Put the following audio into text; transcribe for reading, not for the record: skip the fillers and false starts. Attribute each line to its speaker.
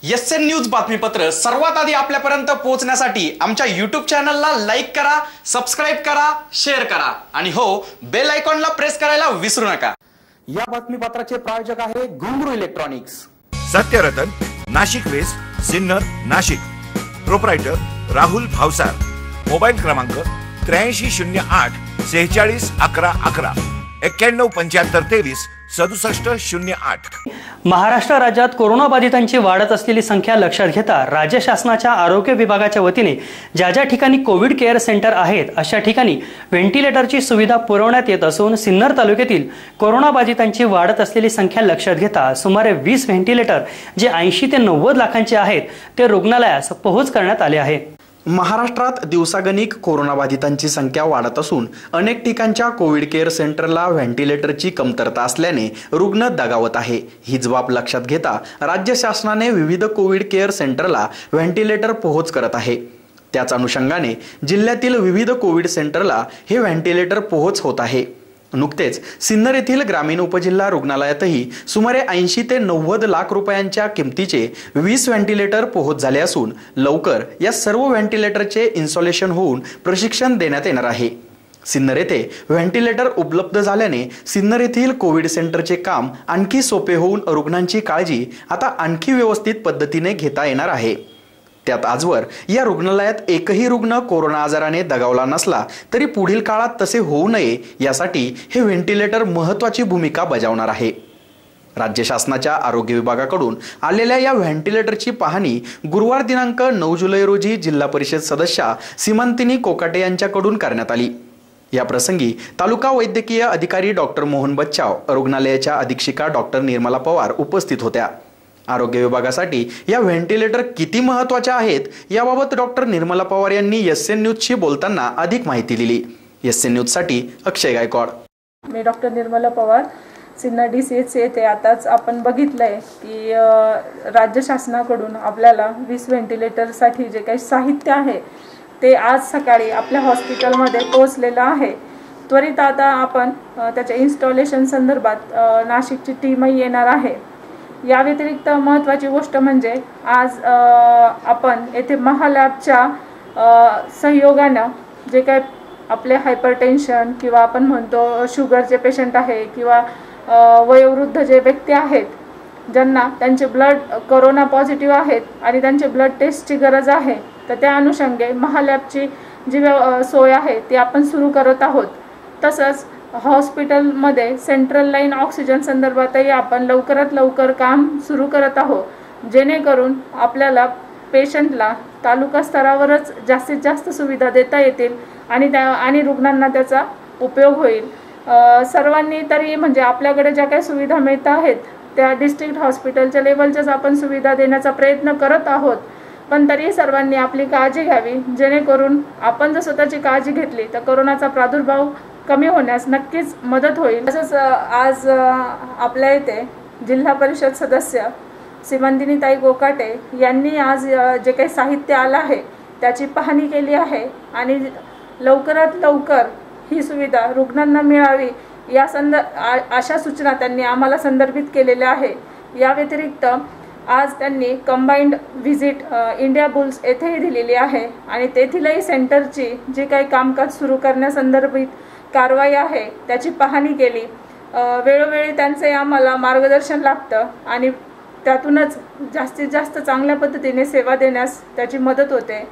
Speaker 1: SN news बातमीपत्र सर्वात आधी आपल्यापर्यंत पोहोचण्यासाठी आमच्या YouTube चॅनलला लाईक करा, सबस्क्राइब करा, शेअर करा आणि हो बेल आयकॉनला प्रेस करायला विसरू नका। या बातमीपत्राचे प्रायोजक आहे Ghungroo electronics.
Speaker 2: Satyaratan, Nashik west, Sinnar, Nashik. Proprietor Rahul Bhavsar. Mobile क्रमांक 8308 46 11 11 91 75 23 67 08।
Speaker 3: महाराष्ट्र राज्यात कोरोना बाधितांची वाढत असलेली संख्या लक्षात घेता राज्य शासनाच्या आरोग्य विभागाच्या वतीने ज्या ठिकाणी कोविड केअर सेंटर आहेत अशा ठिकाणी व्हेंटिलेटरची सुविधा पुरवण्यात येत असून सिन्नर तालुक्यातील कोरोना बाधितांची वाढत असलेली संख्या लक्षात घेता सुमारे 20 व्हेंटिलेटर जे 80 ते 90 लाखांचे आहेत ते रुग्णालयास पोहोच करण्यात आले आहे।
Speaker 1: महाराष्ट्रात दिवसागणिक कोरोनाबाधितांची संख्या वाढत असून अनेक ठिकाणच्या कोविड केअर सेंटरला व्हेंटिलेटरची कमतरता असल्याने रुग्ण दगावत आहे। ही जबाब लक्षात घेता राज्य शासनाने विविध कोविड केअर सेंटरला व्हेंटिलेटर पोहोच करत आहे। त्याच अनुषंगाने जिल्ह्यातील विविध कोविड सेंटरला हे व्हेंटिलेटर पोहोच होत आहे। नुकतेच सिन्नर येथील ग्रामीण उपजिल्हा रुग्णालयातही सुमारे 80 ते 90 लाख रुपयांच्या किमतीचे 20 व्हेंटिलेटर पोहोच झाले असून लवकर या सर्व व्हेंटिलेटरचे इन्स्टॉलेशन होऊन प्रशिक्षण देण्यात येणार आहे। सिन्नर येथे व्हेंटिलेटर उपलब्ध झाल्याने सिन्नर येथील कोविड सेंटरचे काम आणखी सोपे होऊन रुग्णांची काळजी आता आणखी व्यवस्थित पद्धतीने घेता येणार आहे। त्यात आजवर या रुग्णालयात एकही रुग्ण कोरोना आजाराने दगावला नसला तरी पुढील काळात तसे होऊ नये यासाठी हे व्हेंटिलेटर महत्त्वाची भूमिका बजावणार आहे। राज्य शासनाच्या आरोग्य विभागाकडून आलेल्या या व्हेंटिलेटरची पाहणी गुरुवार दिनांक 9 जुलै रोजी जिल्हा परिषद सदस्या सीमांतिनी कोकाटे यांच्याकडून करण्यात आली। या प्रसंगी तालुका वैद्यकीय अधिकारी डॉक्टर मोहन बच्चाव, रुग्णालयाच्या अधीक्षिका डॉक्टर निर्मला पवार उपस्थित होत्या। आरोग्य विभागासाठी या व्हेंटिलेटर किती महत्त्वाचे आहेत याबाबत डॉक्टर निर्मला पवार यांनी एसएन न्यूजशी बोलताना अधिक माहिती दिली। एसएन न्यूज साठी अक्षय गायकवाड।
Speaker 4: मी डॉक्टर निर्मला पवार, सिन्नर DCH येथे आताच आपण बघितलंय की राज्य शासनाकडून आपल्याला 20 व्हेंटिलेटरसाठी जे काही साहित्य आहे ते आज सकाळी आपल्या हॉस्पिटलमध्ये पोहोचलेलं आहे। त्वरित आता आपण त्याच्या इन्स्टॉलेशन संदर्भात नाशिकची टीमही येणार आहे। या व्यतिरिक्त महत्त्वाची गोष्ट म्हणजे आज आपण येथे महालॅबच्या सहयोगानं जे काही आपले हायपरटेन्शन किंवा आपण म्हणतो शुगरचे पेशंट आहे किंवा वयोवृद्ध जे व्यक्ती आहेत ज्यांना त्यांचे ब्लड कोरोना पॉझिटिव्ह आहेत आणि त्यांचे ब्लड टेस्टची गरज आहे तर त्या अनुषंगे महालॅबची जी सोय आहे ती आपण सुरू करत आहोत। तसंच हॉस्पिटलमध्ये सेंट्रल लाईन ऑक्सिजन संदर्भातही आपण लवकरात लवकर काम सुरू करत आहोत जेणेकरून आपल्याला पेशंटला तालुका स्तरावरच जास्तीत जास्त सुविधा देता येतील आणि रुग्णांना त्याचा उपयोग होईल। सर्वांनी तरी म्हणजे आपल्याकडे ज्या काही सुविधा मिळत आहेत त्या डिस्ट्रिक्ट हॉस्पिटलच्या लेवलच्याच आपण सुविधा देण्याचा प्रयत्न करत आहोत, पण तरी सर्वांनी आपली काळजी घ्यावी जेणेकरून आपण जर स्वतःची काळजी घेतली तर कोरोनाचा प्रादुर्भाव कमी होण्यास नक्कीच मदत होईल। तसंच आज आपल्या इथे जिल्हा परिषद सदस्य सीमांतिनीताई कोकाटे यांनी आज जे काही साहित्य आलं आहे त्याची पाहणी केली आहे आणि लवकरात लवकर ही सुविधा रुग्णांना मिळावी या अशा सूचना त्यांनी आम्हाला संदर्भित केलेल्या आहे। या व्यतिरिक्त आज त्यांनी कंबाइंड व्हिजिट इंडिया बुल्स येथेही दिलेली आहे आणि तेथीलही सेंटरची जी काही कामकाज सुरू करण्यासंदर्भित कारवाई आहे त्याची पाहणी केली। वेळोवेळी त्यांचे आम्हाला मार्गदर्शन लागतं आणि त्यातूनच जास्तीत जास्त चांगल्या पद्धतीने सेवा देण्यास त्याची मदत होते।